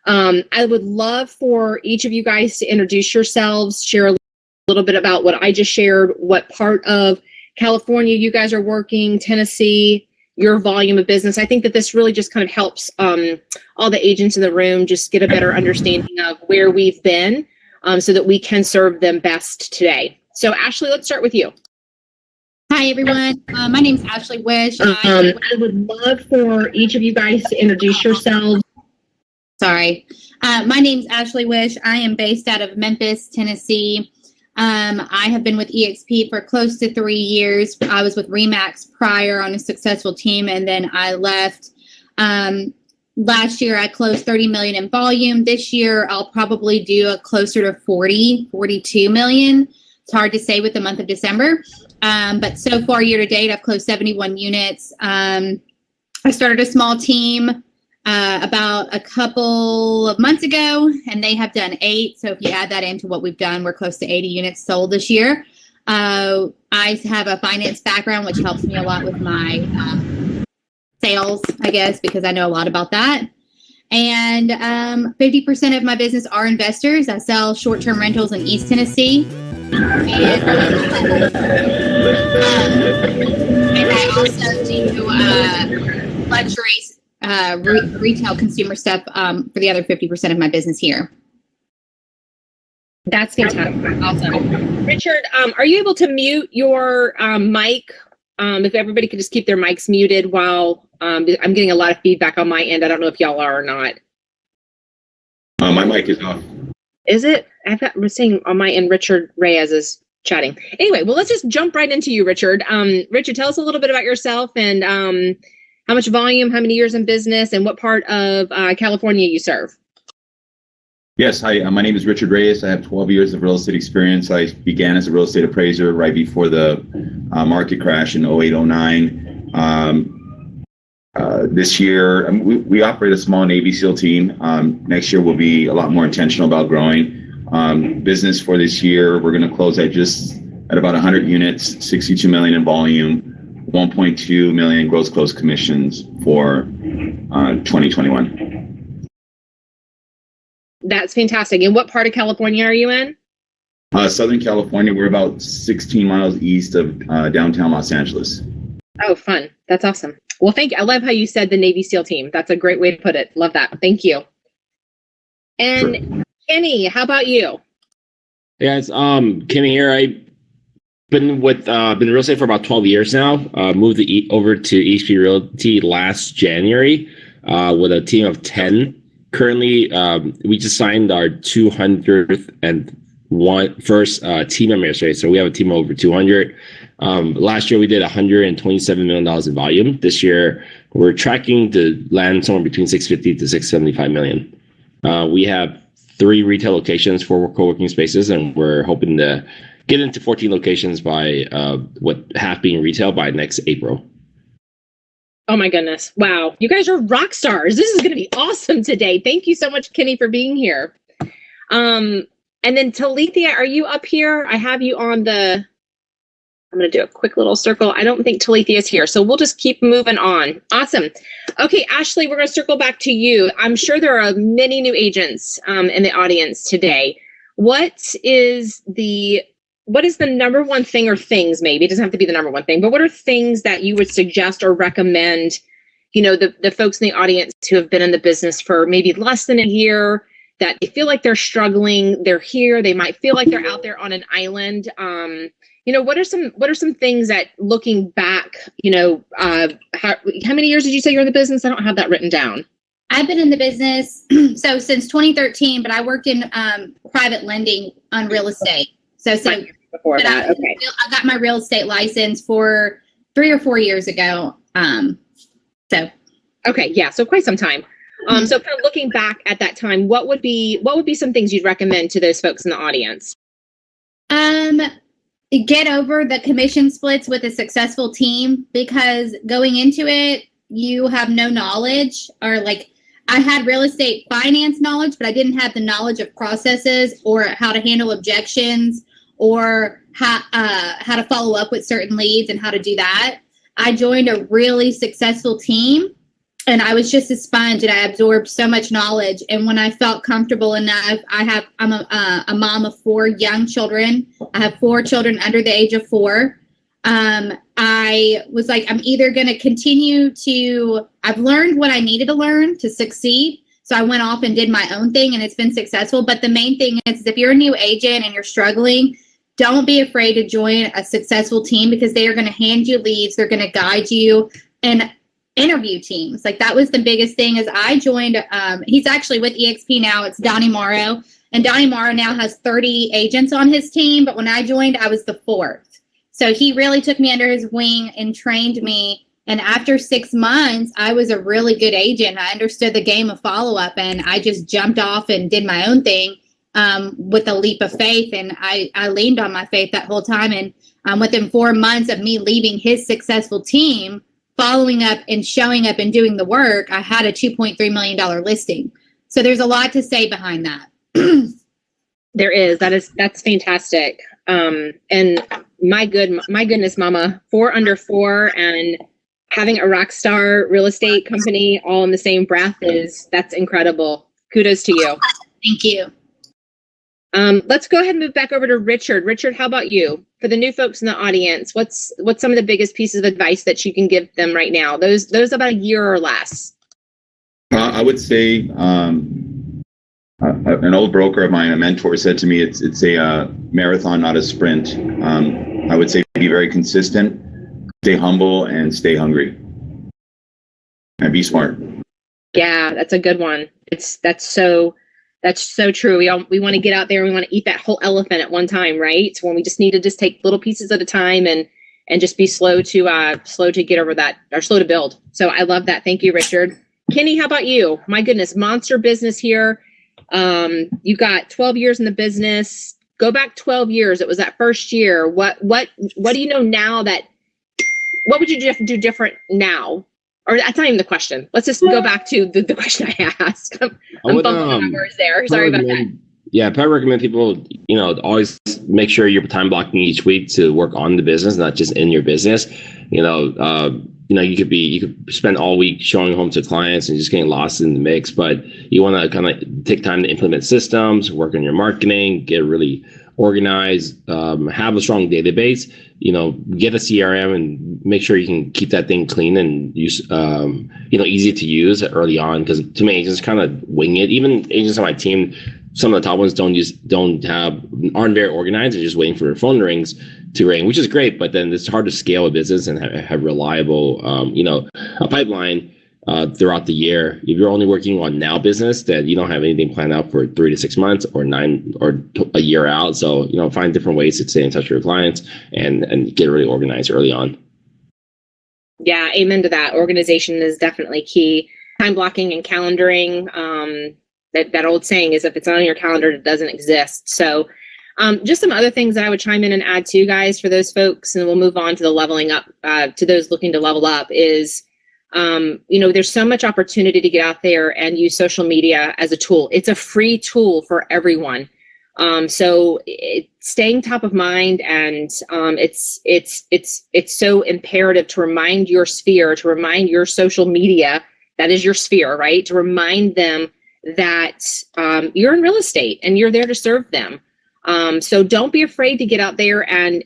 I would love for each of you guys to introduce yourselves, share a little bit about what I just shared, what part of California you guys are working, Tennessee, your volume of business. I think that this really just kind of helps all the agents in the room just get a better understanding of where we've been so that we can serve them best today. So Ashley, let's start with you. Hi, everyone. My name is Ashley Wish. I would love for each of you guys to introduce yourselves. Sorry. My name is Ashley Wish. I am based out of Memphis, Tennessee. I have been with EXP for close to 3 years. I was with Remax prior on a successful team, and then I left. Last year, I closed 30 million in volume. This year, I'll probably do a closer to 42 million. It's hard to say with the month of December. But so far, year to date, I've closed 71 units. I started a small team about a couple of months ago, and they have done 8. So if you add that into what we've done, we're close to 80 units sold this year. I have a finance background, which helps me a lot with my sales, I guess, because I know a lot about that. And 50% of my business are investors. I sell short-term rentals in East Tennessee. And I also do luxuries, retail consumer stuff for the other 50% of my business here. That's fantastic. Awesome. Richard, are you able to mute your mic? If everybody could just keep their mics muted while I'm getting a lot of feedback on my end. I don't know if y'all are or not. My mic is off. Is it? I'm seeing on my end, Richard Reyes is chatting. Anyway, well, let's just jump right into you, Richard. Richard, tell us a little bit about yourself and how much volume, how many years in business, and what part of California you serve. Yes, hi, my name is Richard Reyes. I have 12 years of real estate experience. I began as a real estate appraiser right before the market crash in 08-09. This year, we operate a small Navy SEAL team. Next year, we'll be a lot more intentional about growing. Business for this year, we're going to close at about 100 units, 62 million in volume, 1.2 million gross closed commissions for 2021. That's fantastic. And what part of California are you in? Southern California. We're about 16 miles east of downtown Los Angeles. Oh, fun. That's awesome. Well, thank you. I love how you said the Navy SEAL team. That's a great way to put it. Love that. Thank you. And sure. Kenny, how about you? Yeah, it's Kenny here. I've been in real estate for about 12 years now. Moved over to EXP Realty last January with a team of 10. Currently, we just signed our 200th and first team member yesterday. So we have a team of over 200. Last year, we did $127 million in volume. This year, we're tracking to land somewhere between 650 to 675 million. We have 3 retail locations, 4 co-working spaces, and we're hoping to get into 14 locations by half being retail by next April. Oh my goodness. Wow. You guys are rock stars. This is going to be awesome today. Thank you so much, Kenny, for being here. And then Talithia, are you up here? I have you on I'm going to do a quick little circle. I don't think Talithia is here, so we'll just keep moving on. Awesome. Okay, Ashley, we're going to circle back to you. I'm sure there are many new agents in the audience today. What is the number one thing or things, maybe, it doesn't have to be the number one thing, but what are things that you would suggest or recommend, the folks in the audience who have been in the business for maybe less than a year, that they feel like they're struggling, they're here, they might feel like they're out there on an island. What are some things that, looking back, how many years did you say you're in the business? I don't have that written down. I've been in the business since 2013, but I worked in private lending on real estate. So before that, okay. I got my real estate license for 3 or 4 years ago. Okay, yeah, so quite some time. So kind of looking back at that time, what would be some things you'd recommend to those folks in the audience? Get over the commission splits with a successful team, because going into it, you have no knowledge, or I had real estate finance knowledge, but I didn't have the knowledge of processes or how to handle objections or how to follow up with certain leads and how to do that. I joined a really successful team, and I was just a sponge, and I absorbed so much knowledge. And when I felt comfortable enough, I'm a mom of 4 young children. I have 4 children under the age of 4. I was like, I'm either going to continue to, I've learned what I needed to learn to succeed. So I went off and did my own thing, and it's been successful. But the main thing is, if you're a new agent and you're struggling, don't be afraid to join a successful team, because they are going to hand you leads. They're going to guide you and interview teams. Like, that was the biggest thing. Is I joined, he's actually with EXP now. It's Donnie Morrow. And Donnie Morrow now has 30 agents on his team. But when I joined, I was the 4th. So he really took me under his wing and trained me. And after 6 months, I was a really good agent. I understood the game of follow-up, and I just jumped off and did my own thing with a leap of faith. And I leaned on my faith that whole time. And within 4 months of me leaving his successful team, following up and showing up and doing the work, I had a $2.3 million listing. So there's a lot to say behind that. There is. That's fantastic. And my goodness, Mama, 4 under 4, and having a rock star real estate company all in the same breath that's incredible. Kudos to you. Thank you. Let's go ahead and move back over to Richard. Richard, how about you? For the new folks in the audience, what's some of the biggest pieces of advice that you can give them right now? Those about a year or less. I would say an old broker of mine, a mentor, said to me, it's a marathon, not a sprint. I would say be very consistent, stay humble, and stay hungry, and be smart. Yeah, that's a good one. That's so true. We want to get out there and we want to eat that whole elephant at one time, right? When we just need to just take little pieces at a time and just be slow to get over that, or slow to build. So I love that. Thank you, Richard. Kenny, how about you? My goodness, monster business here. You got 12 years in the business. Go back 12 years. It was that first year. What do you know now what would you do different now? Or that's not even the question. Let's just go back to the question I asked. I'm bumping my words there. Sorry about that. Yeah, I recommend people, always make sure you're time blocking each week to work on the business, not just in your business. You could spend all week showing home to clients and just getting lost in the mix, but you want to kind of take time to implement systems, work on your marketing, get really organized, have a strong database, get a CRM and make sure you can keep that thing clean and use, easy to use early on, because too many agents kind of wing it. Even agents on my team, some of the top ones aren't very organized. They're just waiting for their phone rings to ring, which is great, but then it's hard to scale a business and have reliable, a pipeline throughout the year. If you're only working on now business, then you don't have anything planned out for 3 to 6 months or 9 or a year out. So, find different ways to stay in touch with your clients and get really organized early on. Yeah, amen to that. Organization is definitely key. Time blocking and calendaring. That old saying is, if it's not on your calendar, it doesn't exist. So just some other things that I would chime in and add to, guys, for those folks, and we'll move on to the leveling up, to those looking to level up, is, there's so much opportunity to get out there and use social media as a tool. It's a free tool for everyone. So staying top of mind, and it's so imperative to remind your sphere, to remind your social media, that is your sphere, right? To remind them that you're in real estate and you're there to serve them. So don't be afraid to get out there and,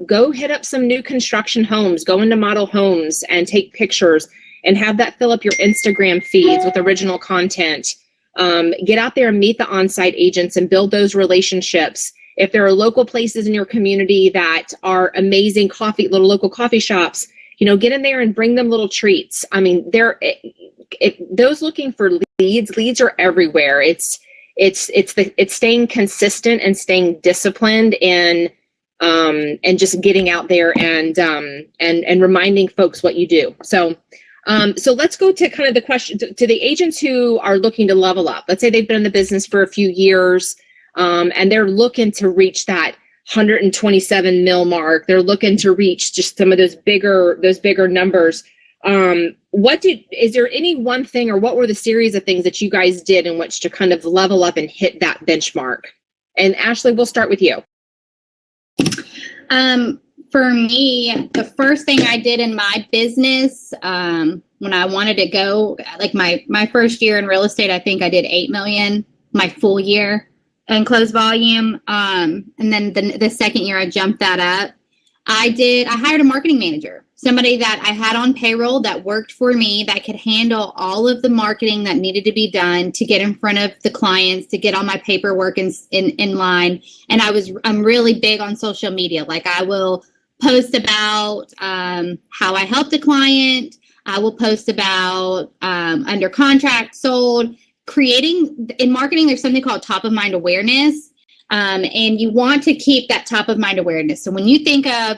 go hit up some new construction homes, go into model homes and take pictures and have that fill up your Instagram feeds with original content. Get out there and meet the on-site agents and build those relationships. If there are local places in your community that are amazing little local coffee shops, get in there and bring them little treats. I mean, those looking for leads are everywhere. It's staying consistent and staying disciplined and just getting out there and reminding folks what you do. So let's go to kind of the question to the agents who are looking to level up. Let's say they've been in the business for a few years, and they're looking to reach that 127 mil mark. They're looking to reach just some of those bigger numbers. Is there any one thing, or what were the series of things that you guys did in which to kind of level up and hit that benchmark? And Ashley, we'll start with you. For me, the first thing I did in my business when I wanted to go, like my first year in real estate, I think I did 8 million my full year in closed volume. And then the second year I jumped that up. I hired a marketing manager, somebody that I had on payroll that worked for me, that could handle all of the marketing that needed to be done to get in front of the clients, to get all my paperwork in line. And I'm really big on social media. Like, I will post about how I helped a client. I will post about under contract, sold. Creating in marketing, there's something called top of mind awareness. And you want to keep that top of mind awareness. So when you think of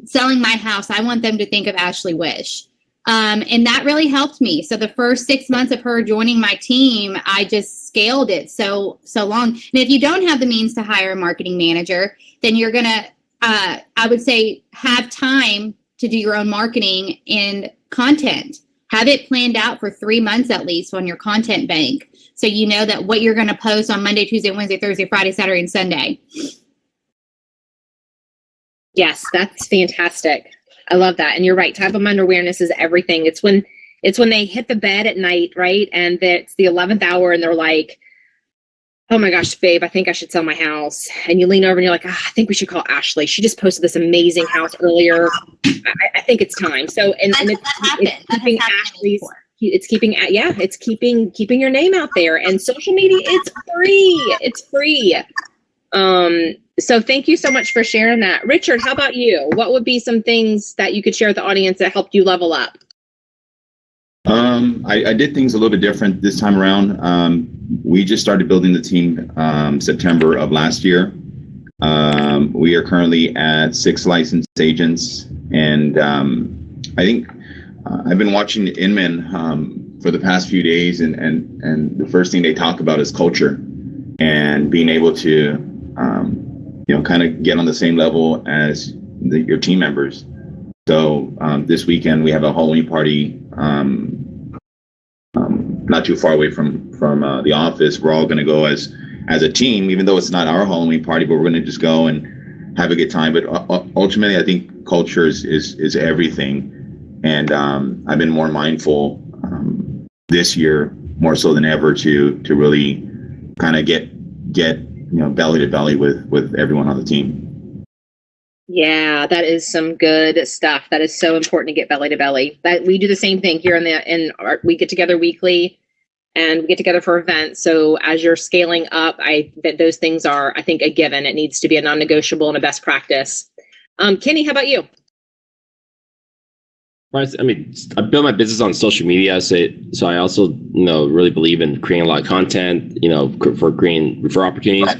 selling my house, I want them to think of Ashley Wish. And that really helped me. So the first 6 months of her joining my team, I just scaled it so long. And if you don't have the means to hire a marketing manager, then you're going to, I would say, have time to do your own marketing and content. Have it planned out for 3 months at least on your content bank. So you know that what you're going to post on Monday, Tuesday, Wednesday, Thursday, Friday, Saturday, and Sunday. Yes, that's fantastic. I love that. And you're right. Top of mind awareness is everything. It's when they hit the bed at night, right? And it's the 11th hour and they're like, oh my gosh, babe, I think I should sell my house. And you lean over and you're like, I think we should call Ashley. She just posted this amazing house earlier. I think it's time. So, and it's keeping Ashley's, it's keeping your name out there. And social media, it's free. It's free. So thank you so much for sharing that. Richard, how about you? What would be some things that you could share with the audience that helped you level up? I did things a little bit different this time around. We just started building the team September of last year. We are currently at 6 licensed agents, and I think I've been watching Inman for the past few days, and the first thing they talk about is culture and being able to kind of get on the same level as your team members. So this weekend we have a Halloween party not too far away from the office. We're all going to go as a team, even though it's not our Halloween party, but we're going to just go and have a good time. But ultimately, I think culture is everything. And I've been more mindful this year, more so than ever, to really kind of get belly to belly with everyone on the team. Yeah, that is some good stuff. That is so important to get belly to belly. That we do the same thing here we get together weekly and we get together for events. So as you're scaling up, that those things are, I think, a given. It needs to be a non-negotiable and a best practice. Kenny, how about you? I mean, I built my business on social media, so I also really believe in creating a lot of content, for creating referral opportunities.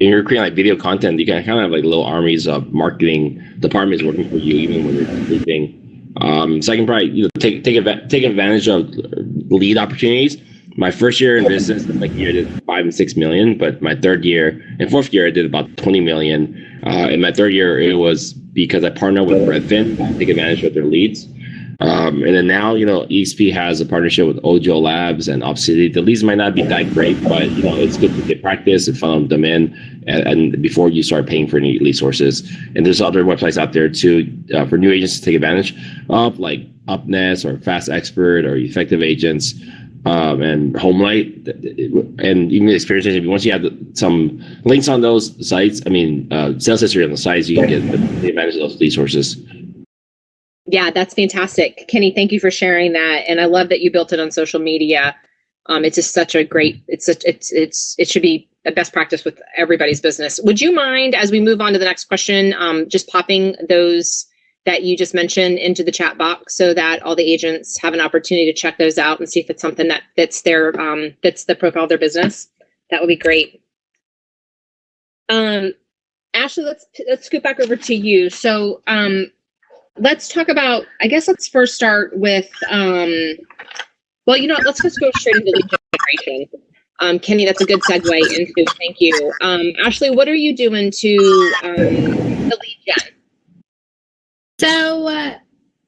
When you're creating like video content, you can kind of have like little armies of marketing departments working for you, even when you're sleeping. So I can probably take advantage of lead opportunities. My first year in business, I did 5 and 6 million, but my third year and fourth year I did about 20 million. In my third year, it was because I partnered with Redfin to take advantage of their leads. And then now, EXP has a partnership with Ojo Labs, and obviously the leads might not be that great, but it's good to get practice and funnel them in, and before you start paying for any lead sources. And there's other websites out there too for new agents to take advantage of, like Upnest or Fast Expert or Effective Agents, and Homelight, and even Experience Agent. Once you have some links on those sites, sales history on the sites, you can get the advantage of those lead sources. Yeah, that's fantastic. Kenny, thank you for sharing that. And I love that you built it on social media. It's just such a great, it should be a best practice with everybody's business. Would you mind, as we move on to the next question, just popping those that you just mentioned into the chat box so that all the agents have an opportunity to check those out and see if it's something that fits fits the profile of their business? That would be great. Ashley, let's scoot back over to you. So, let's talk about, I guess let's first start with, let's just go straight into lead generation. Kenny, that's a good segue into, thank you. Ashley, what are you doing to the lead gen? So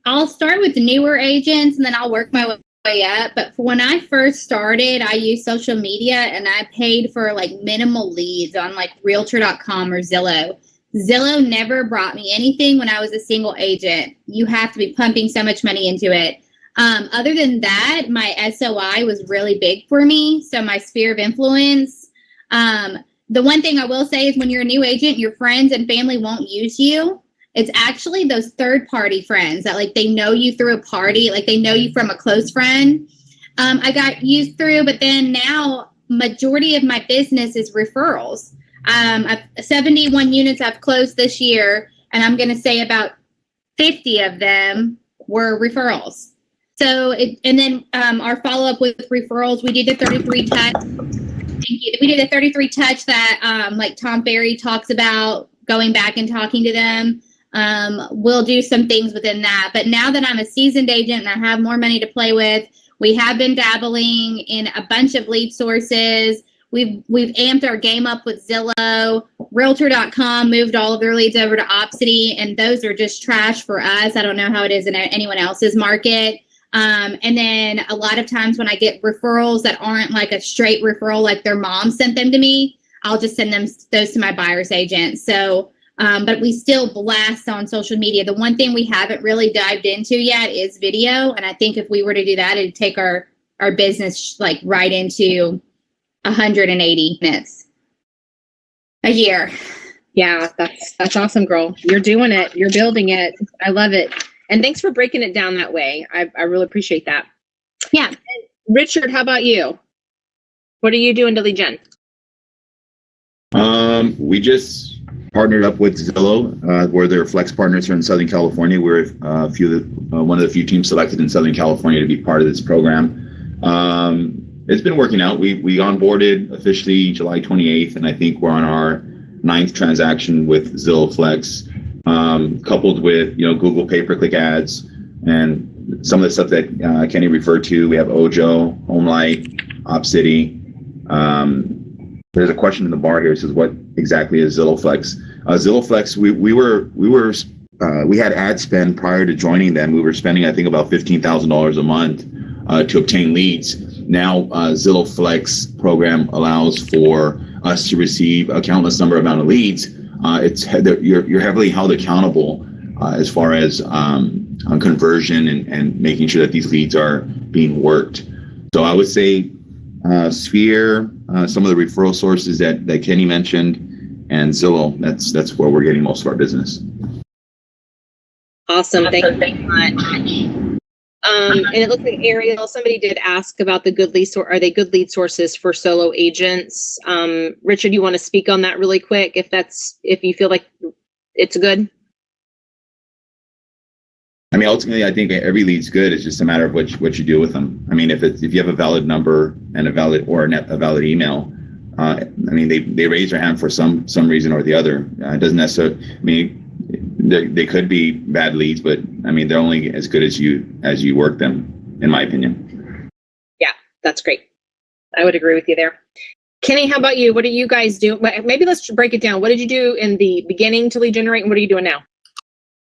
I'll start with the newer agents and then I'll work my way up. But when I first started, I used social media and I paid for like minimal leads on like realtor.com or Zillow. Zillow never brought me anything when I was a single agent. You have to be pumping so much money into it. Other than that, my SOI was really big for me. So my sphere of influence. The one thing I will say is when you're a new agent, your friends and family won't use you. It's actually those third-party friends that like they know you through a party, like they know you from a close friend. I got used through, but then now majority of my business is referrals. 71 units I've closed this year, and I'm going to say about 50 of them were referrals. So, and then our follow-up with referrals, we did the 33 touch. We did a 33 touch that like Tom Ferry talks about, going back and talking to them. We'll do some things within that. But now that I'm a seasoned agent and I have more money to play with, we have been dabbling in a bunch of lead sources. We've amped our game up with Zillow. Realtor.com moved all of their leads over to Opcity, and those are just trash for us. I don't know how it is in anyone else's market. And then a lot of times when I get referrals that aren't like a straight referral, like their mom sent them to me, I'll just send those to my buyer's agent. So, but we still blast on social media. The one thing we haven't really dived into yet is video. And I think if we were to do that, it'd take our business like right into 180 minutes a year. Yeah, that's awesome, girl. You're doing it. You're building it. I love it. And thanks for breaking it down that way. I really appreciate that. Yeah. And Richard, how about you? What are you doing to lead gen? We just partnered up with Zillow. We're their flex partners here in Southern California. We're one of the few teams selected in Southern California to be part of this program. It's been working out. We onboarded officially July 28th, and I think we're on our 9th transaction with Zillow Flex, coupled with Google pay-per-click ads and some of the stuff that Kenny referred to. We have Ojo, Homelight, Opcity. There's a question in the bar here. It says, "What exactly is Zillow Flex?" Zillow Flex. We had ad spend prior to joining them. We were spending, I think, about $15,000 a month to obtain leads. Now, Zillow Flex program allows for us to receive a countless number amount of leads. You're heavily held accountable as far as conversion and making sure that these leads are being worked. So I would say Sphere, some of the referral sources that Kenny mentioned, and Zillow. That's where we're getting most of our business. Awesome. Thank you very much. And it looks like Ariel, somebody did ask about the good lead are they good lead sources for solo agents? Richard, you want to speak on that really quick if you feel like it's good? I mean, ultimately, I think every lead's good. It's just a matter of what you do with them. I mean, if you have a valid number and a valid email, I mean, they raise their hand for some reason or the other. It doesn't necessarily. I mean, they could be bad leads, but I mean, they're only as good as you work them, in my opinion. Yeah, that's great. I would agree with you there. Kenny, how about you? What do you guys do? Maybe let's break it down. What did you do in the beginning to lead generate, and what are you doing now?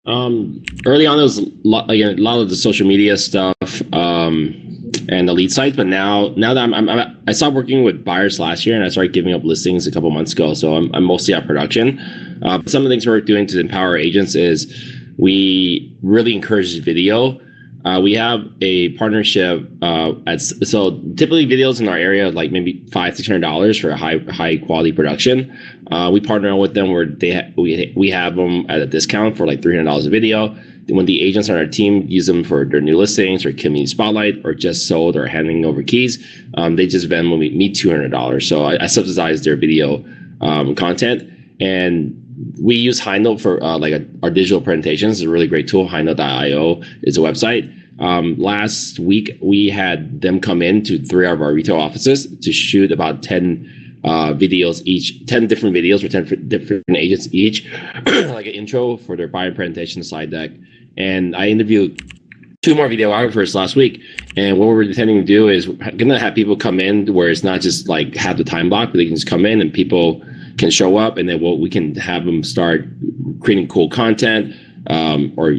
Early on, there was a lot of the social media stuff and the lead sites, but now that I stopped working with buyers last year and I started giving up listings a couple months ago, so I'm mostly at production. Some of the things we're doing to empower agents is we really encourage video. We have a partnership so typically videos in our area like maybe $500-$600 for a high quality production. We partner with them where we have them at a discount for like $300 a video. When the agents on our team use them for their new listings or community spotlight or just sold or handing over keys, they just Venmo me $200. So I subsidize their video content, and we use HighNote for our digital presentations. It's a really great tool. HighNote.io is a website. Last week, we had them come in to 3 of our retail offices to shoot about 10 videos each, 10 different videos for 10 different agents each, like an intro for their buyer presentation slide deck. And I interviewed 2 more videographers last week. And what we're intending to do is we're going to have people come in where it's not just like have the time block, but they can just come in and people can show up, and then we can have them start creating cool content or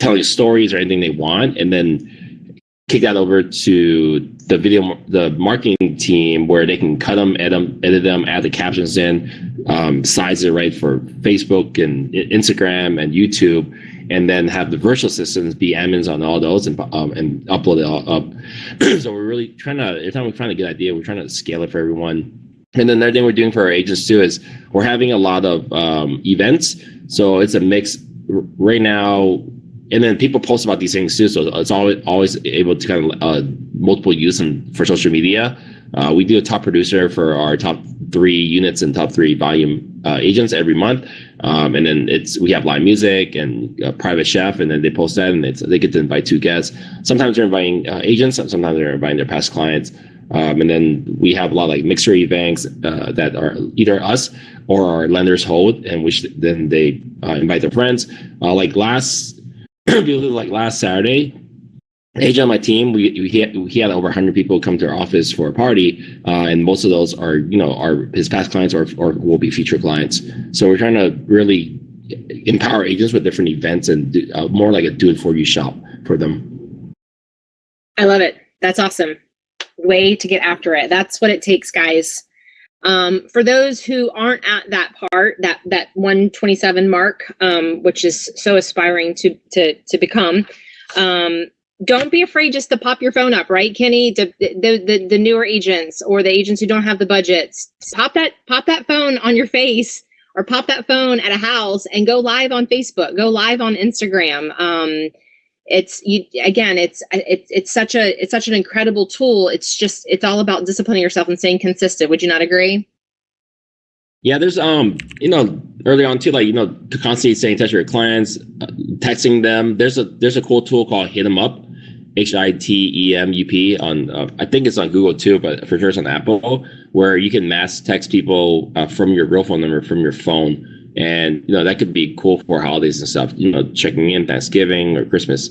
telling stories or anything they want, and then kick that over to the marketing team where they can cut them, edit them, add the captions in, size it right for Facebook and Instagram and YouTube, and then have the virtual assistants be admins on all those and upload it all up. So we're really trying to, every time we find a good idea, we're trying to scale it for everyone. And then another thing we're doing for our agents too is we're having a lot of events. So it's a mix right now. And then people post about these things too. So it's always able to kind of multiple use for social media. We do a top producer for our top 3 units and top 3 volume agents every month. And then we have live music and a private chef, and then they post that and they get to invite 2 guests. Sometimes they're inviting agents, sometimes they're inviting their past clients. And then we have a lot of like mixer events that are either us or our lenders hold, and which then they invite their friends. Like last Saturday, agent on my team, he had over 100 people come to our office for a party, and most of those are his past clients or will be future clients. So we're trying to really empower agents with different events and do, more like a do-it-for-you shop for them. I love it. That's awesome. Way to get after it. That's what it takes, guys. For those who aren't at that part, that 127 mark, which is so aspiring to become, don't be afraid just to pop your phone up, right, Kenny? The newer agents or the agents who don't have the budgets, pop that phone on your face or pop that phone at a house and go live on Facebook, go live on Instagram. It's such an incredible tool. It's all about disciplining yourself and staying consistent. Would you not agree? Yeah, there's early on too, like to constantly stay in touch with your clients, texting them. There's a cool tool called Hit 'em Up, HITEMUP on I think it's on Google too, but for sure it's on Apple, where you can mass text people from your real phone number from your phone. And, that could be cool for holidays and stuff, checking in Thanksgiving or Christmas.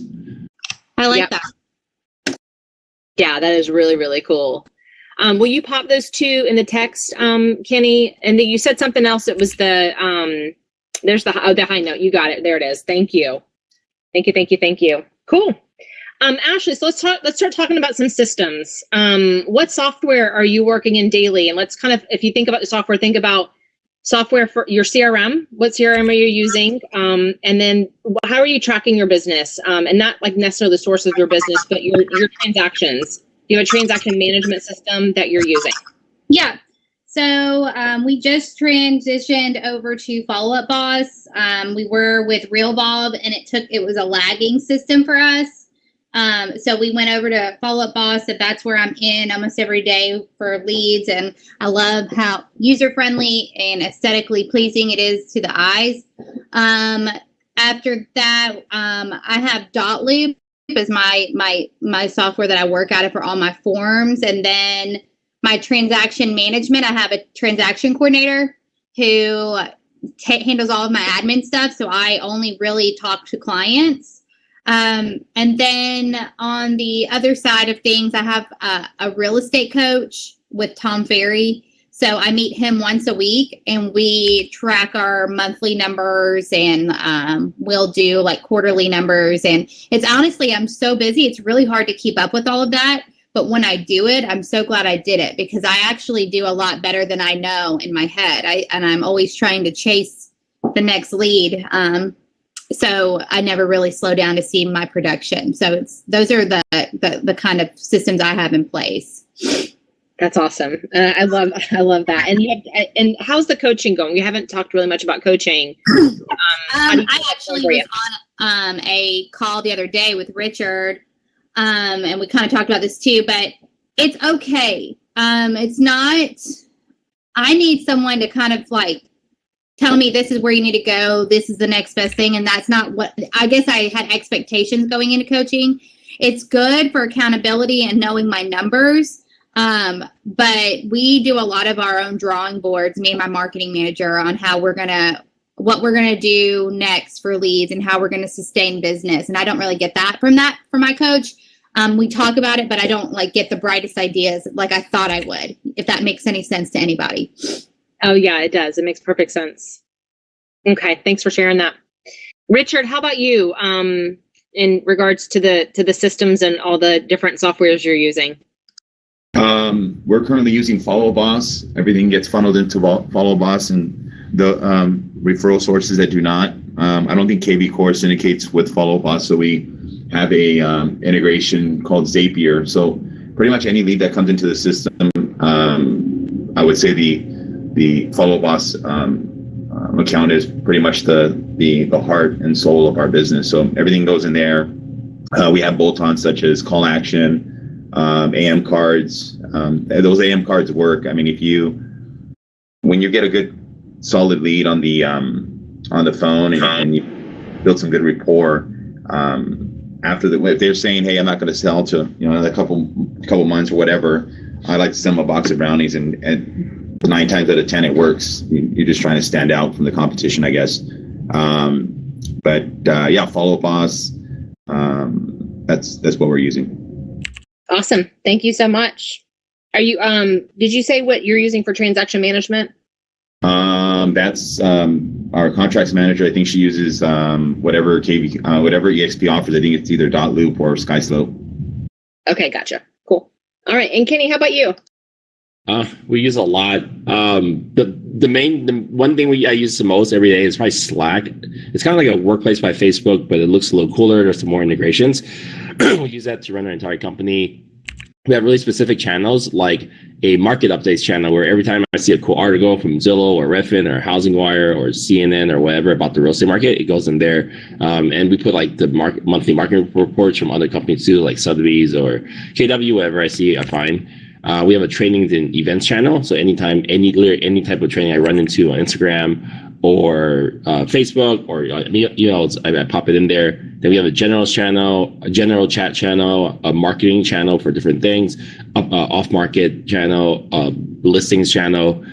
I like that. Yeah, that is really, really cool. Will you pop those 2 in the text, Kenny? And then you said something else. It was there's the high note. You got it. There it is. Thank you. Thank you. Cool. Ashley, so let's start talking about some systems. What software are you working in daily? And let's kind of, if you think about the software, think about software for your CRM. What CRM are you using? And then how are you tracking your business? And not like necessarily the source of your business, but your transactions. Do you have a transaction management system that you're using? Yeah. So we just transitioned over to Follow Up Boss. We were with RealVolve, and it was a lagging system for us. So we went over to Follow Up Boss, and that's where I'm in almost every day for leads. And I love how user-friendly and aesthetically pleasing it is to the eyes. After that, I have Dotloop as my software that I work out of for all my forms. And then my transaction management, I have a transaction coordinator who handles all of my admin stuff. So I only really talk to clients. And then on the other side of things, I have a real estate coach with Tom Ferry. So I meet him once a week, and we track our monthly numbers, and we'll do like quarterly numbers. And it's honestly, I'm so busy. It's really hard to keep up with all of that. But when I do it, I'm so glad I did it, because I actually do a lot better than I know in my head. And I'm always trying to chase the next lead. So I never really slow down to see my production. So those are the kind of systems I have in place. That's awesome. I love that. And how's the coaching going? We haven't talked really much about coaching. I actually was on a call the other day with Richard, and we kind of talked about this too. But it's okay. It's not. I need someone to kind of like tell me this is where you need to go. This is the next best thing, and that's not what I guess I had expectations going into coaching. It's good for accountability and knowing my numbers. But we do a lot of our own drawing boards, me and my marketing manager, on what we're going to do next for leads and how we're going to sustain business. And I don't really get that from my coach. We talk about it, but I don't like get the brightest ideas like I thought I would, if that makes any sense to anybody. Oh yeah, it does. It makes perfect sense. Okay. Thanks for sharing that. Richard, how about you? In regards to the systems and all the different softwares you're using? We're currently using Follow Boss. Everything gets funneled into Follow Boss, and the referral sources that do not. I don't think KB Core syndicates with Follow Boss, so we have a integration called Zapier. So pretty much any lead that comes into the system, I would say the Follow Boss account is pretty much the heart and soul of our business. So everything goes in there. We have bolt-ons such as call action, AM cards. Those AM cards work. I mean, when you get a good solid lead on the phone and you build some good rapport, if they're saying, hey, I'm not going to sell to a couple months or whatever, I like to send them a box of brownies, and 9 times out of 10 it works. You're just trying to stand out from the competition, I guess. Yeah, Follow Boss. That's what we're using. Awesome. Thank you so much. Are you did you say what you're using for transaction management? That's our contracts manager. I think she uses whatever EXP offers. I think it's either Loop or SkySlope. Okay, gotcha. Cool. All right. And Kenny, how about you? We use a lot. The one thing I use the most every day is probably Slack. It's kind of like a workplace by Facebook, but it looks a little cooler. There's some more integrations. We use that to run our entire company. We have really specific channels, like a market updates channel, where every time I see a cool article from Zillow or Redfin or Housing Wire or CNN or whatever about the real estate market, it goes in there. And we put like the monthly market reports from other companies too, like Sotheby's or KW, whatever I see, I find. We have a trainings and events channel. So anytime, any type of training I run into on Instagram or Facebook or I pop it in there. Then we have a general chat channel, a marketing channel for different things, off-market channel, listings channel.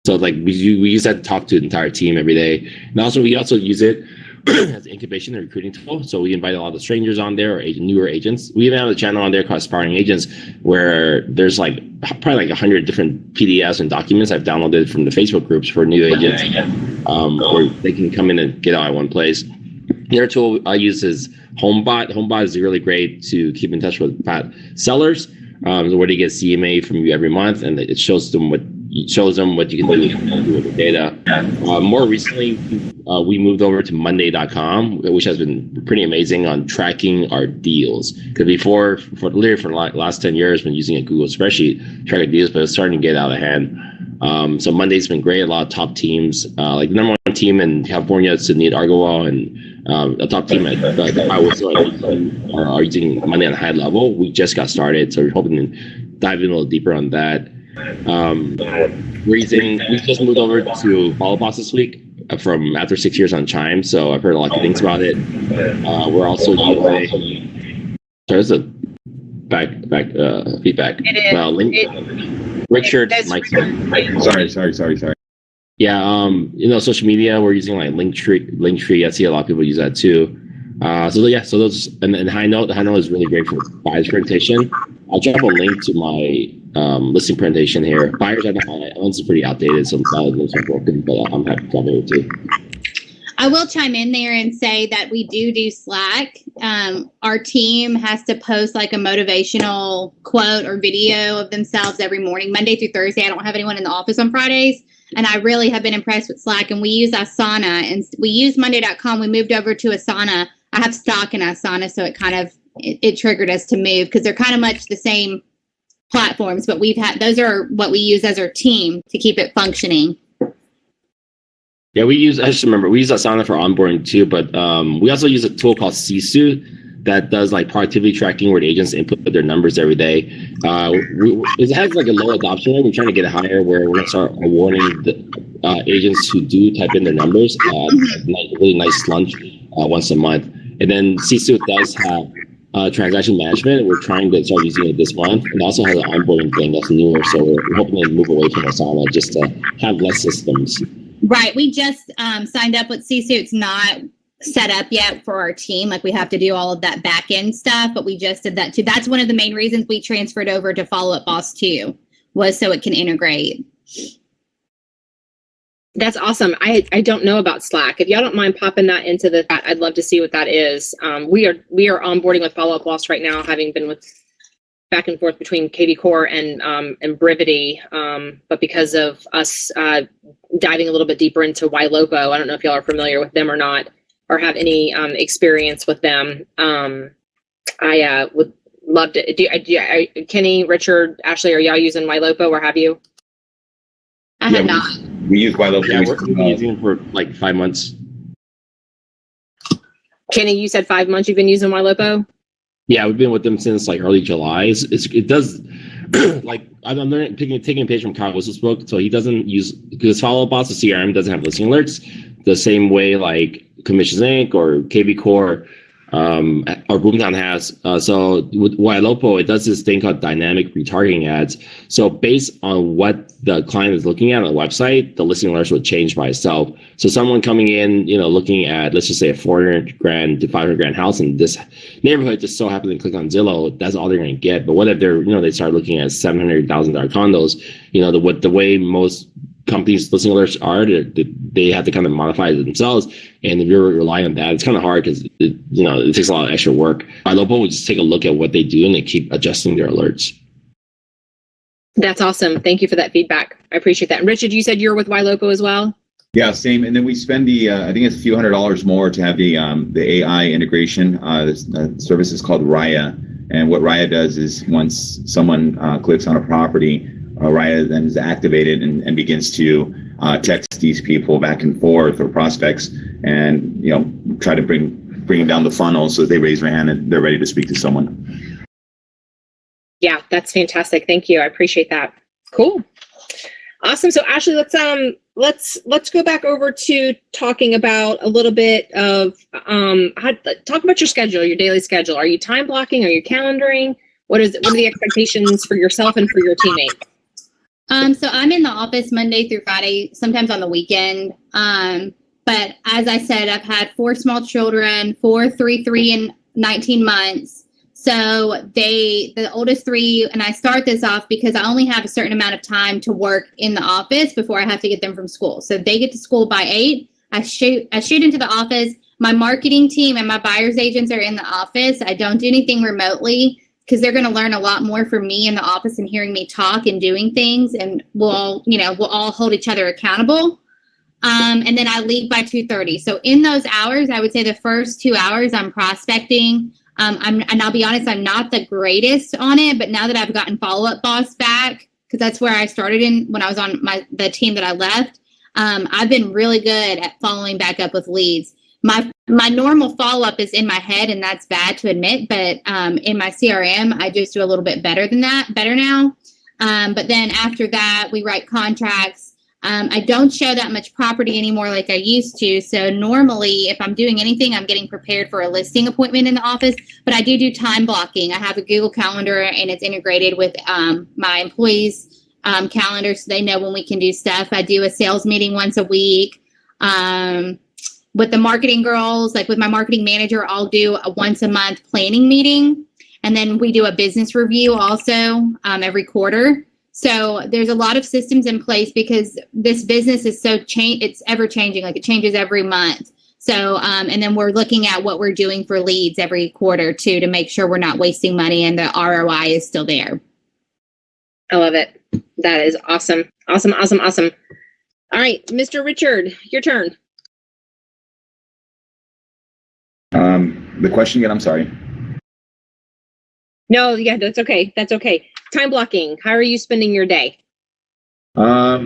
So like we use that to talk to the entire team every day. And also we also use it as an incubation and recruiting tool. So we invite a lot of strangers on there or newer agents. We even have a channel on there called Aspiring Agents, where there's probably 100 different PDFs and documents I've downloaded from the Facebook groups for new agents, where they can come in and get out at one place. The other tool I use is HomeBot. HomeBot is really great to keep in touch with sellers, where they get CMA from you every month, and it shows them what you can do with the data. More recently, we moved over to Monday.com, which has been pretty amazing on tracking our deals. Because before, for the last 10 years, been using a Google spreadsheet track our deals, but it's starting to get out of hand. So Monday's been great. A lot of top teams, like the number 1 team in California, Sydney Argawal, and a top team at are using Monday on a high level. We just got started, so we're hoping to dive in a little deeper on that. We just moved over to Follow Boss this week from after 6 years on Chime, so I've heard a lot of good things about it. We're also using. There's a back feedback. It is. Richard, Mike. Sorry. Yeah, social media, we're using like Linktree. I see a lot of people use that too. So those, and High Note is really great for buyers presentation. I'll drop a link to my listing presentation here. Buyers, it's pretty outdated, so a lot of those are broken, but I'm happy to cover it too. I will chime in there and say that we do Slack. Our team has to post like a motivational quote or video of themselves every morning, Monday through Thursday. I don't have anyone in the office on Fridays. And I really have been impressed with Slack. And we use Asana, and we use Monday.com. We moved over to Asana. I have stock in Asana, so it triggered us to move, because they're kind of much the same platforms, but those are what we use as our team to keep it functioning. Yeah, I just remember, we use Asana for onboarding too, but we also use a tool called Sisu that does like productivity tracking, where the agents input their numbers every day. It has like a low adoption rate. We're trying to get it higher, where we're going to start awarding the agents who do type in their numbers really nice lunch once a month. And then Sisu does have transaction management. We're trying to start using it this month. It also has an onboarding thing that's newer, so we're hoping to move away from Asana just to have less systems. Right. We just signed up with Sisu. It's not set up yet for our team. Like, we have to do all of that back end stuff, but we just did that too. That's one of the main reasons we transferred over to Follow Up Boss too, was so it can integrate. That's awesome. I don't know about Slack. If y'all don't mind popping that into the chat, I'd love to see what that is. We are onboarding with Follow Up Boss right now, having been with back and forth between KV Core and Brivity, but because of us diving a little bit deeper into YLopo, I don't know if y'all are familiar with them or not, or have any experience with them. I would love to. Kenny, Richard, Ashley, are y'all using YLopo, or have you? I have not. We use YLopo. Yeah, we've been using it for like 5 months. Kenny, you said 5 months you've been using YLopo? Yeah, we've been with them since like early July. It does like I'm learning taking a page from Kyle Whistle's book. So he doesn't use because follow up bots, the CRM doesn't have listing alerts the same way like Commissions Inc. or KV Core or Boomtown has. So with YLopo, it does this thing called dynamic retargeting ads. So based on what the client is looking at on the website, the listing alerts will change by itself. So someone coming in, looking at, let's just say a $400,000 to $500,000 house in this neighborhood, just so happen to click on Zillow, that's all they're going to get. But what if they're, they start looking at $700,000 condos, the way most companies listing alerts are, they have to kind of modify it themselves. And if you're relying on that, it's kind of hard because it takes a lot of extra work. YLopo would just take a look at what they do and they keep adjusting their alerts. That's awesome. Thank you for that feedback. I appreciate that. And Richard, you said you're with YLopo as well? Yeah, same. And then we spend I think it's a few $100s more to have the AI integration. This service is called Raya. And what Raya does is once someone clicks on a property, Raya then is activated and begins to text these people back and forth or prospects and, try to bring them down the funnel so they raise their hand and they're ready to speak to someone. Yeah, that's fantastic. Thank you. I appreciate that. Cool. Awesome. So Ashley, let's go back over to talking about a little bit of talk about your schedule, your daily schedule. Are you time blocking? Are you calendaring? What are the expectations for yourself and for your teammates? So I'm in the office Monday through Friday, sometimes on the weekend. But as I said, I've had 4 small children, 3 and 19 months. So the oldest 3, and I start this off because I only have a certain amount of time to work in the office before I have to get them from school. So they get to school by 8. I shoot into the office. My marketing team and my buyer's agents are in the office. I don't do anything remotely because they're going to learn a lot more from me in the office and hearing me talk and doing things. And we'll all hold each other accountable. And then I leave by 2:30. So in those hours, I would say the first 2 hours I'm prospecting. And I'll be honest, I'm not the greatest on it, but now that I've gotten Follow-Up Boss back, because that's where I started when I was on the team that I left, I've been really good at following back up with leads. My normal follow-up is in my head, and that's bad to admit, but in my CRM, I just do a little bit better now. But then after that, we write contracts. I don't show that much property anymore like I used to. So normally, if I'm doing anything, I'm getting prepared for a listing appointment in the office. But I do time blocking. I have a Google Calendar, and it's integrated with my employees' calendar, so they know when we can do stuff. I do a sales meeting once a week. With the marketing girls, like with my marketing manager, I'll do a once a month planning meeting. And then we do a business review also every quarter. So there's a lot of systems in place because this business is it's ever changing, like it changes every month. So, and then we're looking at what we're doing for leads every quarter too, to make sure we're not wasting money and the ROI is still there. I love it. That is awesome. Awesome. All right, Mr. Richard, your turn. The question again, I'm sorry. No, yeah, that's okay. Time blocking. How are you spending your day? I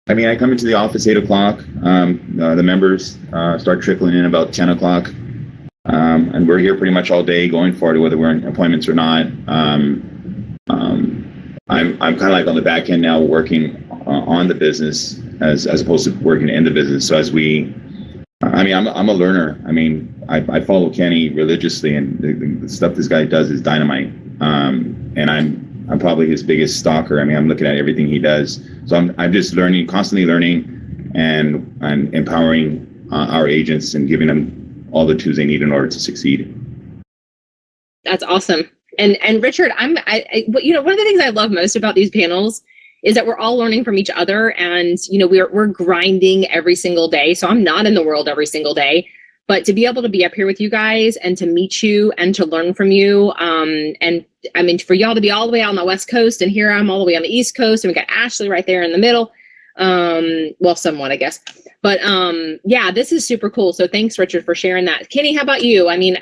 come into the office 8 o'clock. The members start trickling in about 10 o'clock. And we're here pretty much all day going forward, whether we're in appointments or not. I'm kind of like on the back end now working on the business as opposed to working in the business. So I'm a learner. I follow Kenny religiously, and the stuff this guy does is dynamite. And I'm probably his biggest stalker. I'm looking at everything he does. So I'm just constantly learning and empowering our agents and giving them all the tools they need in order to succeed. That's awesome. And Richard, one of the things I love most about these panels is that we're all learning from each other, and we're grinding every single day. So I'm not in the world every single day, But to be able to be up here with you guys and to meet you and to learn from you, and I mean, for y'all to be all the way out on the West Coast, and here I'm all the way on the East Coast, and we got Ashley right there in the middle. Well, somewhat, I guess. But yeah, this is super cool. So thanks, Richard, for sharing that. Kenny, how about you? I mean,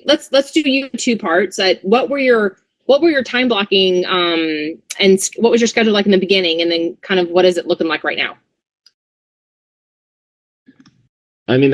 let's do you 2 parts. What were your time blocking, and what was your schedule like in the beginning, and then kind of what is it looking like right now? I mean,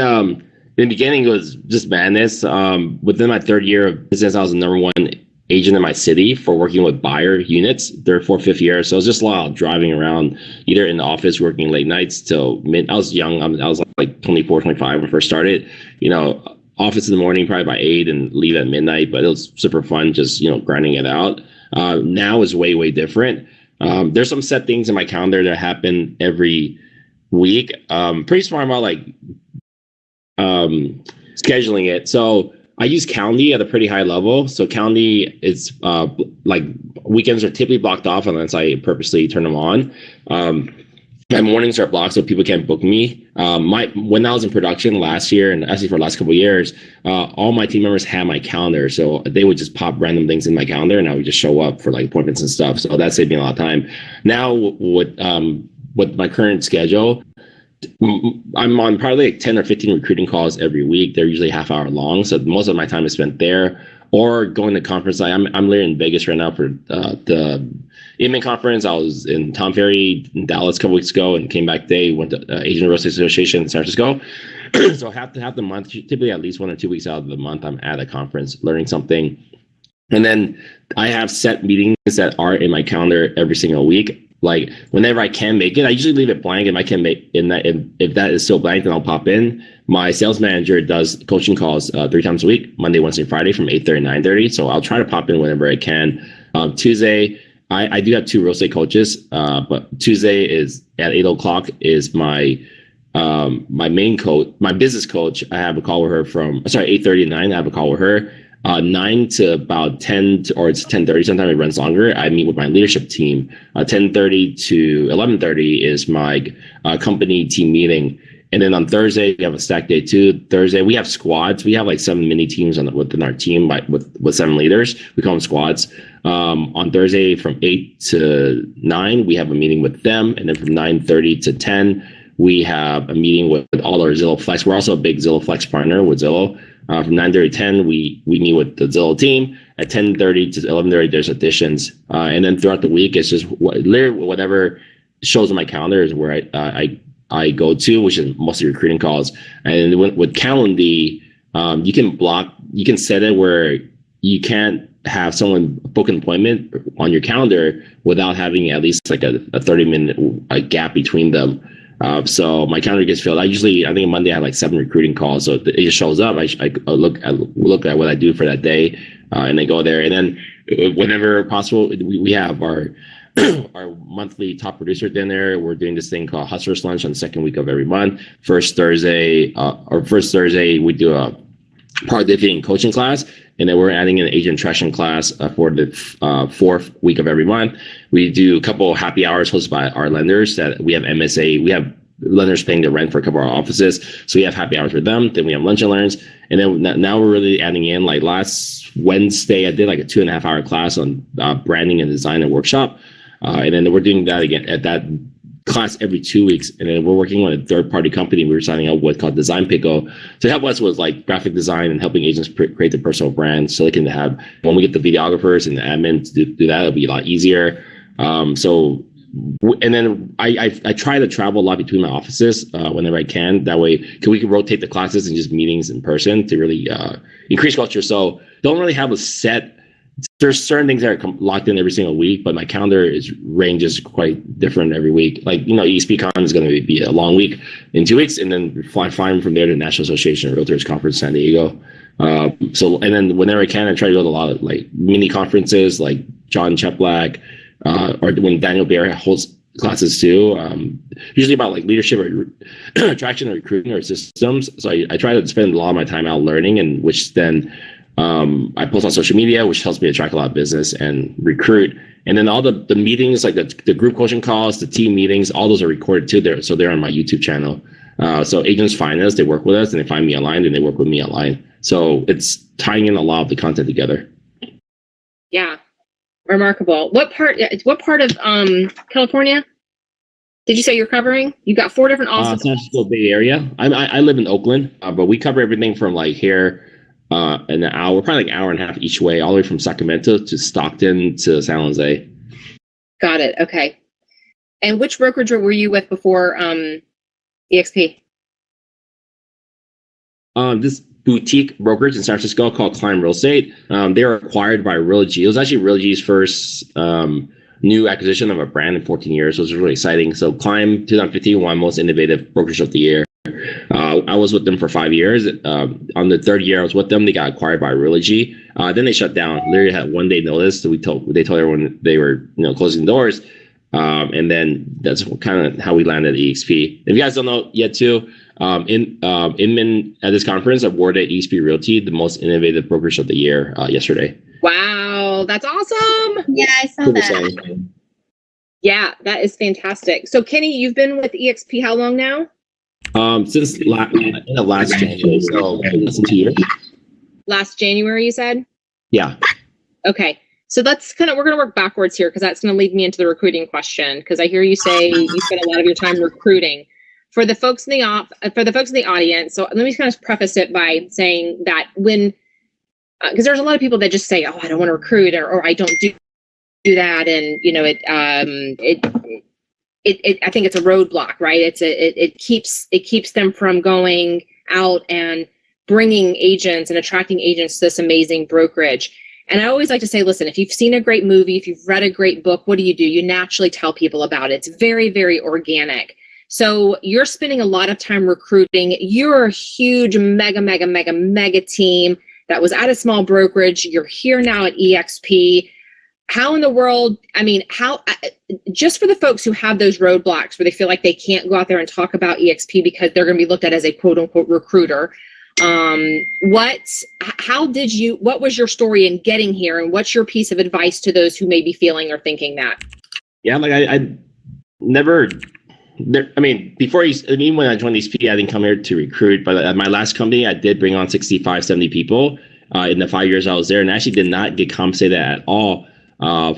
in the beginning, it was just madness. Within my 3rd year of business, I was the #1 agent in my city for working with buyer units. 3rd, 4th, 5th year. So it was just a lot of driving around, either in the office, working late nights till mid. I was young. I was like 24, 25 when I first started. You know, office in the morning, probably by 8, and leave at midnight. But it was super fun, just, you know, grinding it out. Now is way, way different. There's some set things in my calendar that happen every week. Pretty smart about like scheduling it. So I use Calendly at a pretty high level. So Calendly is like weekends are typically blocked off unless I purposely turn them on. My mornings are blocked so people can't book me. When I was in production last year, and actually for the last couple of years, all my team members had my calendar. So they would just pop random things in my calendar, and I would just show up for like appointments and stuff. So that saved me a lot of time. Now with my current schedule, I'm on probably like 10 or 15 recruiting calls every week. They're usually half-hour long, so most of my time is spent there or going to conference. I'm literally in Vegas right now for the Inman conference. I was in Tom Ferry in Dallas a couple weeks ago and came back today. Went to Asian Real Estate Association in San Francisco. So half the month, typically at least 1 or 2 weeks out of the month, I'm at a conference learning something. And then I have set meetings that are in my calendar every single week. Like whenever I can make it, I usually leave it blank. If I can make in that, if that is still blank, then I'll pop in. My sales manager does coaching calls 3 times a week, Monday, Wednesday, Friday from 8:30 to 9:30. So I'll try to pop in whenever I can. Tuesday, I do have 2 real estate coaches, but Tuesday is at 8:00 is my main coach, my business coach. I have a call with her from 8:30 to 9. I have a call with her. 9 to about 10 or it's 10:30. Sometimes it runs longer. I meet with my leadership team. 10:30 to 11:30 is my company team meeting. And then on Thursday, we have a stack day too. Thursday, we have squads. We have like 7 mini teams within our team with 7 leaders. We call them squads. On Thursday from 8 to 9, we have a meeting with them. And then from 9:30 to 10, we have a meeting with all our Zillow Flex. We're also a big Zillow Flex partner with Zillow. From 9:30 to 10, we meet with the Zillow team. At 10:30 to 11:30, there's additions. And then throughout the week, it's just literally whatever shows on my calendar is where I go to, which is mostly recruiting calls. And with Calendly, you can set it where you can't have someone book an appointment on your calendar without having at least like a 30-minute gap between them. So my calendar gets filled. I think Monday I had like 7 recruiting calls. So it just shows up. I look at what I do for that day, and then go there. And then whenever possible, we have our monthly top producer dinner. We're doing this thing called Hustlers Lunch on the 2nd week of every month. First Thursday, we do a productivity and coaching class. And then we're adding an agent traction class for the 4th week of every month. We do a couple of happy hours hosted by our lenders that we have MSA. We have lenders paying the rent for a couple of our offices. So we have happy hours with them. Then we have lunch and learns. And then now we're really adding in, like last Wednesday, I did like a 2.5-hour class on branding and design and workshop. And then we're doing that again at that class every 2 weeks. And then we're working with a third-party company we were signing up with called Design Pickle to help us with like graphic design and helping agents create their personal brand. So they can have, when we get the videographers and the admin to do that, it'll be a lot easier. And then I try to travel a lot between my offices whenever I can. That way, we can rotate the classes and just meetings in person to really increase culture. So don't really have a set. There's certain things that are locked in every single week, but my calendar ranges quite different every week. Like, EXPCon is going to be a long week in 2 weeks, and then flying from there to the National Association of Realtors Conference in San Diego. And then whenever I can, I try to go to a lot of like mini conferences, like John Cheplack, or when Daniel Bear holds classes too. Usually about like leadership or attraction or recruiting or systems. So I try to spend a lot of my time out learning, and which then I post on social media, which helps me attract a lot of business and recruit. And then all the meetings, like the group coaching calls, the team meetings, all those are recorded too. So they're on my YouTube channel. So agents find us, they work with us, and they find me online, and they work with me online. So it's tying in a lot of the content together. Yeah, remarkable. What part of California did you say you're covering? You got 4 different awesome. San Francisco Bay Area. I live in Oakland, but we cover everything from like here an hour, probably like an hour and a half each way, all the way from Sacramento to Stockton to San Jose. Got it. Okay. And which brokerage were you with before EXP? This boutique brokerage in San Francisco called Climb Real Estate. They were acquired by Realogy. It was actually Realogy's first new acquisition of a brand in 14 years. It was really exciting. So Climb 2015 won Most Innovative Brokerage of the Year. I was with them for 5 years. On the 3rd year I was with them, they got acquired by Realogy. Then they shut down. Literally had 1 day notice. So they told everyone they were closing doors. And then that's kind of how we landed at EXP. If you guys don't know yet too, Inman at this conference awarded EXP Realty the Most Innovative Brokerage of the Year yesterday. Wow, that's awesome. Yeah, I saw that. Yeah, that is fantastic. So Kenny, you've been with EXP how long now? Since end of last January, so less than 2 years. Last January, you said? Yeah. Okay. So we're going to work backwards here because that's going to lead me into the recruiting question. Because I hear you say you spend a lot of your time recruiting. For the folks in the audience, so let me kind of preface it by saying that because there's a lot of people that just say, "Oh, I don't want to recruit," or "I don't do that," and I think it's a roadblock, right? It keeps them from going out and bringing agents and attracting agents to this amazing brokerage. And I always like to say, listen, if you've seen a great movie, if you've read a great book, what do? You naturally tell people about it. It's very, very organic. So you're spending a lot of time recruiting. You're a huge mega team that was at a small brokerage. You're here now at EXP. How in the world, just for the folks who have those roadblocks where they feel like they can't go out there and talk about EXP because they're going to be looked at as a quote unquote recruiter. What was your story in getting here, and what's your piece of advice to those who may be feeling or thinking that? Yeah, like I never, before even when I joined EXP, I didn't come here to recruit, but at my last company, I did bring on 65, 70 people in the 5 years I was there, and I actually did not get compensated at all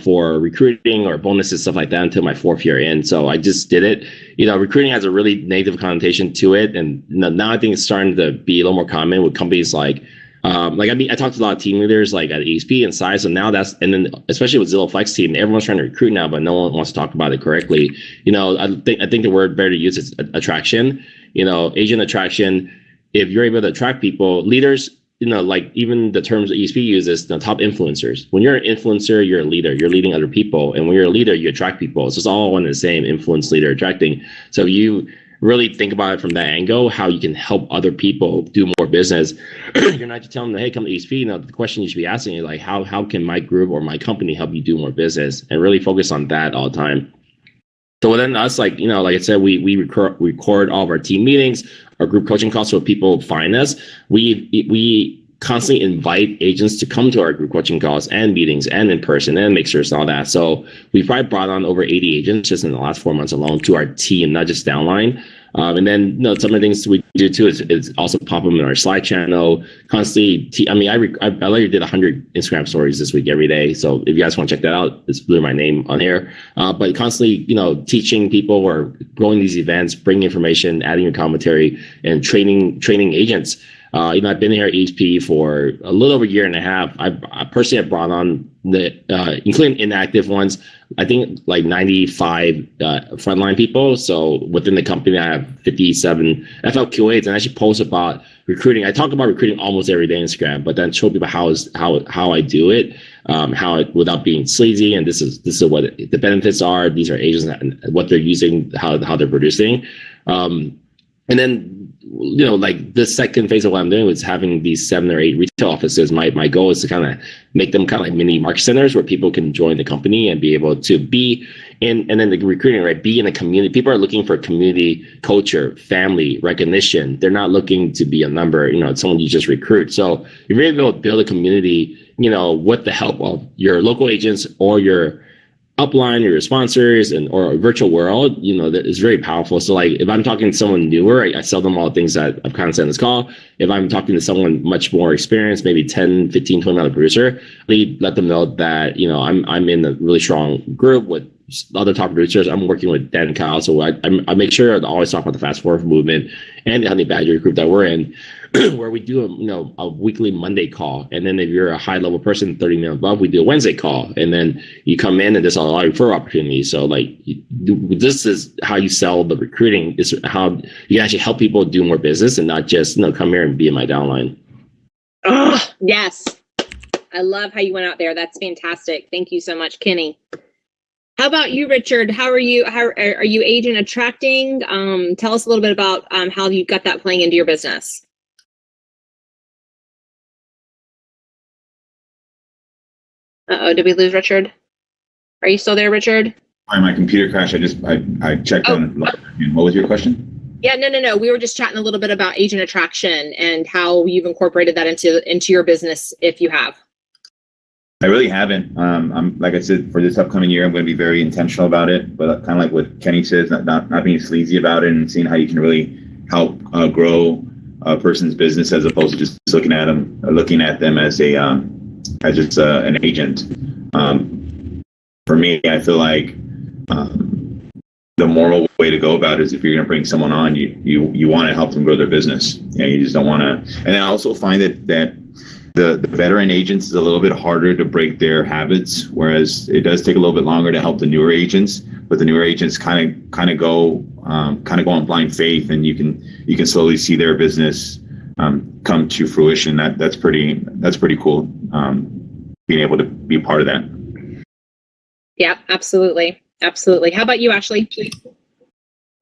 for recruiting or bonuses, stuff like that, until my 4th year in. So I just did it. Recruiting has a really negative connotation to it, and now I think it's starting to be a little more common with companies like I talked to a lot of team leaders like at EXP and size. So now and then especially with Zillow Flex Team, everyone's trying to recruit now, but no one wants to talk about it correctly. I think the word better to use is attraction. Agent attraction. If you're able to attract people, leaders. Like even the terms that EXP uses, the top influencers. When you're an influencer, you're a leader. You're leading other people. And when you're a leader, you attract people. So it's all one and the same: influence, leader, attracting. So you really think about it from that angle, how you can help other people do more business. You're not just telling them, hey, come to EXP. The question you should be asking is like, how can my group or my company help you do more business? And really focus on that all the time. So within us, like I said, we record all of our team meetings, our group coaching calls, so people find us. We constantly invite agents to come to our group coaching calls and meetings and in person and mixers and all that. So we've probably brought on over 80 agents just in the last 4 months alone to our team, not just downline. And then some of the things we do too is also pop them in our Slack channel constantly. I literally did 100 Instagram stories this week every day. So if you guys want to check that out, it's blew my name on here. But constantly, teaching people or growing these events, bringing information, adding your commentary, and training agents. I've been here at EXP for a little over a year and a half. I personally have brought on including inactive ones, I think like 95 frontline people. So within the company, I have 57 FLQAs, and I actually post about recruiting. I talk about recruiting almost every day on Instagram, but then show people how I do it, without being sleazy. And this is what the benefits are. These are agents and what they're using, how they're producing. And then, like the second phase of what I'm doing was having these 7 or 8 retail offices. My goal is to kind of make them kind of like mini market centers where people can join the company and be able to be in, and then the recruiting, right? Be in a community. People are looking for community, culture, family, recognition. They're not looking to be a number, someone you just recruit. So you're really able to build a community, with the help of your local agents or your upline or your sponsors or a virtual world, that is very powerful. So like if I'm talking to someone newer, I sell them all the things that I've kind of said in this call. If I'm talking to someone much more experienced, maybe 10, 15, 20 minute producer, let them know that, I'm in a really strong group with other top producers. I'm working with Dan and Kyle. So I make sure to always talk about the Fast Forward movement and the Honey Badger group that we're in, where we do a weekly Monday call. And then if you're a high level person, 30 minutes above, we do a Wednesday call. And then you come in and there's a lot of referral opportunities. So like this is how you sell the recruiting, is how you can actually help people do more business and not just, come here and be in my downline. Oh, yes. I love how you went out there. That's fantastic. Thank you so much, Kenny. How about you, Richard? How are you? How are you agent attracting? Tell us a little bit about how you got that playing into your business. Uh-oh, did we lose Richard? Are you still there, Richard? Sorry, my computer crashed. I checked on it. What was your question? Yeah, no. We were just chatting a little bit about agent attraction and how you've incorporated that into your business, if you have. I really haven't. I'm like I said, for this upcoming year, I'm going to be very intentional about it. But kind of like what Kenny says, not being sleazy about it, and seeing how you can really help grow a person's business as opposed to just looking at them as just an agent. For me, I feel like the moral way to go about it is if you're going to bring someone on, you want to help them grow their business. You just don't want to. And I also find that the veteran agents is a little bit harder to break their habits, whereas it does take a little bit longer to help the newer agents. But the newer agents kind of go on blind faith, and you can slowly see their business come to fruition. That's pretty cool. Being able to be part of that. Yeah, absolutely. How about you, Ashley?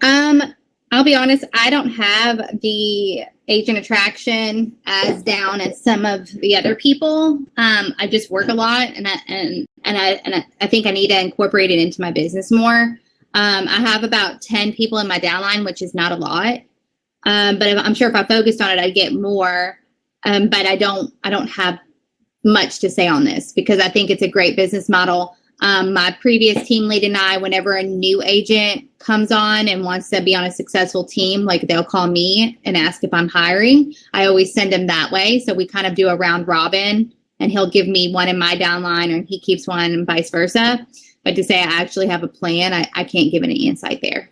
I'll be honest, I don't have the agent attraction as down as some of the other people. I just work a lot, and I think I need to incorporate it into my business more. I have about 10 people in my downline, which is not a lot. But I'm sure if I focused on it, I'd get more. But I don't have much to say on this because I think it's a great business model. My previous team lead and I, whenever a new agent comes on and wants to be on a successful team, like they'll call me and ask if I'm hiring. I always send them that way. So we kind of do a round robin, and he'll give me one in my downline and he keeps one and vice versa. But to say I actually have a plan, I can't give any insight there.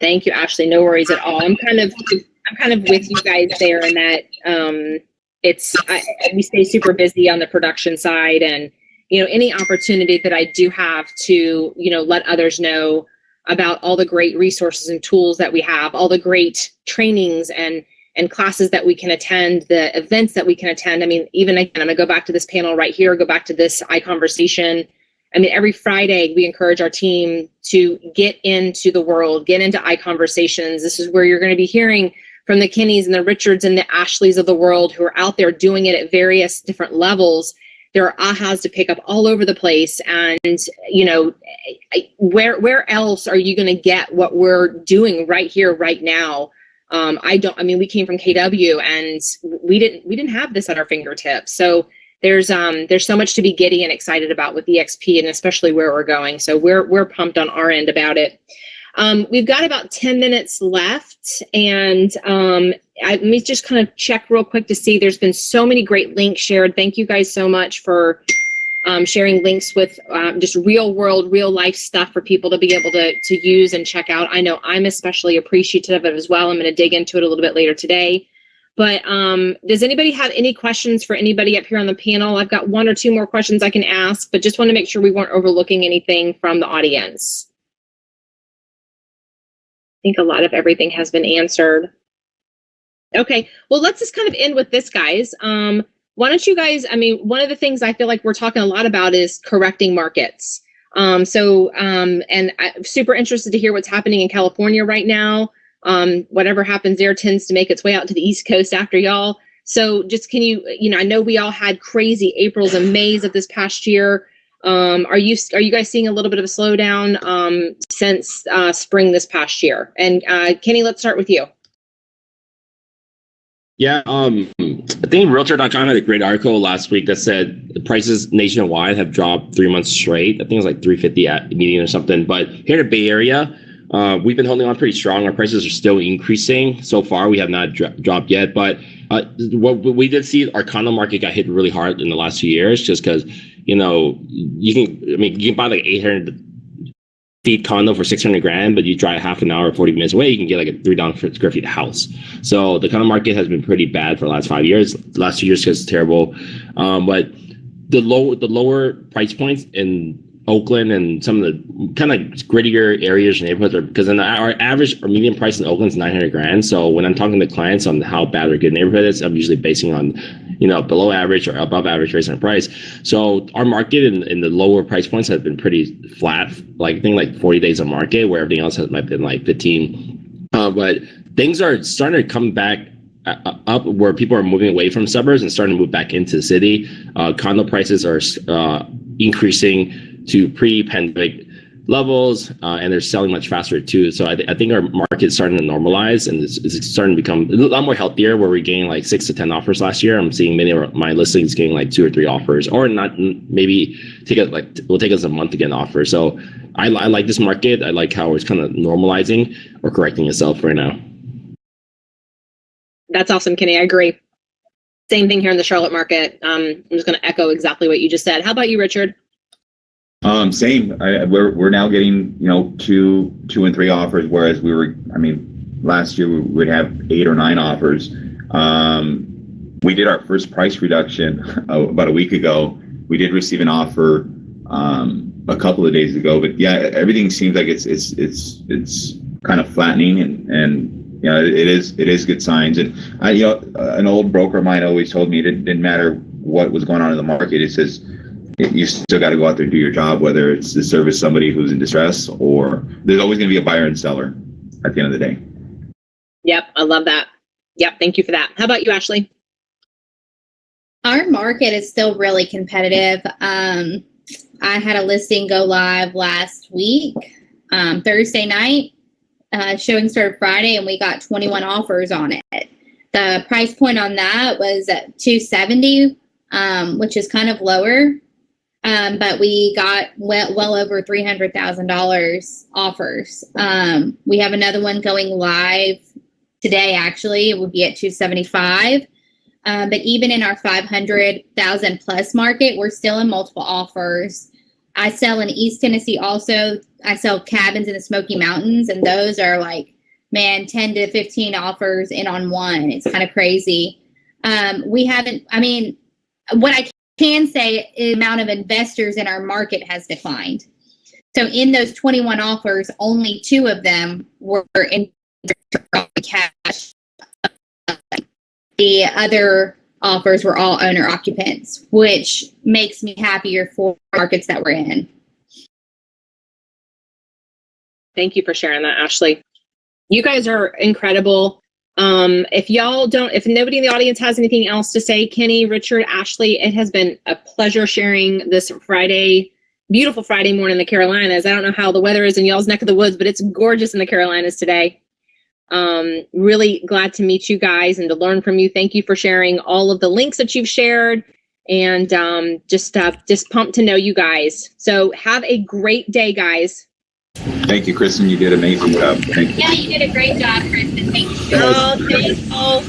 Thank you, Ashley. No worries at all. I'm kind of with you guys there in that we stay super busy on the production side, and any opportunity that I do have to, let others know about all the great resources and tools that we have, all the great trainings and classes that we can attend, the events that we can attend. I mean, even again, I'm gonna go back to this panel right here, go back to this ICONversation. I mean, every Friday we encourage our team to get into the world, get into ICONversations. This is where you're going to be hearing from the Kennys and the Richards and the Ashleys of the world who are out there doing it at various different levels. There are ahas to pick up all over the place. And, where else are you going to get what we're doing right here, right now? We came from KW and we didn't have this at our fingertips. So there's so much to be giddy and excited about with EXP, and especially where we're going. So we're pumped on our end about it. We've got about 10 minutes left, and let me just kind of check real quick to see. There's been so many great links shared. Thank you guys so much for sharing links with just real world, real life stuff for people to be able to use and check out. I know I'm especially appreciative of it as well. I'm going to dig into it a little bit later today. But does anybody have any questions for anybody up here on the panel? I've got one or two more questions I can ask, but just want to make sure we weren't overlooking anything from the audience. I think a lot of everything has been answered. Okay, well, let's just kind of end with this, guys. Why don't you guys, one of the things I feel like we're talking a lot about is correcting markets. And I'm super interested to hear what's happening in California right now. Whatever happens there tends to make its way out to the East Coast after y'all. So just can you, I know we all had crazy Aprils and Mays of this past year. Are you guys seeing a little bit of a slowdown since spring this past year? And Kenny, let's start with you. Yeah, I think Realtor.com had a great article last week that said the prices nationwide have dropped 3 months straight. I think it's like 350 at median or something. But here in the Bay Area, we've been holding on pretty strong. Our prices are still increasing. So far, we have not dropped yet. But what we did see, our condo market got hit really hard in the last 2 years, just because you can buy like 800 feet condo for 600 grand, but you drive half an hour, 40 minutes away, you can get like a $3 square feet house. So the condo market has been pretty bad for the last 5 years. The last 2 years because it's terrible. But the lower price points in Oakland and some of the kind of grittier areas and neighborhoods are, because our average or median price in Oakland is 900 grand. So when I'm talking to clients on how bad or good neighborhood is, I'm usually basing on, below average or above average based on price. So our market in the lower price points has been pretty flat, like I think like 40 days on market, where everything else has might been like 15. But things are starting to come back up, where people are moving away from suburbs and starting to move back into the city. Condo prices are increasing to pre-pandemic levels, and they're selling much faster too. So I think our market is starting to normalize, and it's starting to become a lot more healthier, where we're getting like 6 to 10 offers last year. I'm seeing many of my listings getting like 2 or 3 offers, or not. Maybe will take us a month to get an offer. So I like this market. I like how it's kind of normalizing or correcting itself right now. That's awesome, Kenny. I agree. Same thing here in the Charlotte market. I'm just going to echo exactly what you just said. How about you, Richard? Same. We're now getting 2 and 3 offers, whereas last year we would have 8 or 9 offers. We did our first price reduction about a week ago. We did receive an offer a couple of days ago, but yeah, everything seems like it's kind of flattening, and it is good signs. And an old broker of mine always told me it didn't matter what was going on in the market. It says you still got to go out there and do your job, whether it's to service somebody who's in distress, or there's always going to be a buyer and seller at the end of the day. Yep, I love that. Yep, thank you for that. How about you, Ashley? Our market is still really competitive. I had a listing go live last week, Thursday night. Showing started Friday, and we got 21 offers on it. The price point on that was at $270, which is kind of lower. But we got well over $300,000 offers. We have another one going live today, actually. It would be at $275. But even in our 500,000 plus market, we're still in multiple offers. I sell in East Tennessee also. I sell cabins in the Smoky Mountains, and those are like, 10 to 15 offers in on one. It's kind of crazy. What I can say is the amount of investors in our market has declined. So in those 21 offers, only 2 of them were in cash. The other offers were all owner occupants, which makes me happier for markets that we're in. Thank you for sharing that, Ashley. You guys are incredible. If nobody in the audience has anything else to say, Kenny, Richard, Ashley, it has been a pleasure sharing this beautiful Friday morning in the Carolinas. I don't know how the weather is in y'all's neck of the woods, but it's gorgeous in the Carolinas today. Really glad to meet you guys and to learn from you. Thank you for sharing all of the links that you've shared, and just pumped to know you guys. So have a great day, guys. Thank you, Kristen. You did an amazing job. Thank you. Yeah, you did a great job, Kristen. Thank you. Oh, thanks. Oh,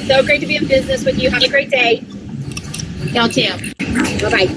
so great to be in business with you. Have a great day. Y'all too. Bye-bye.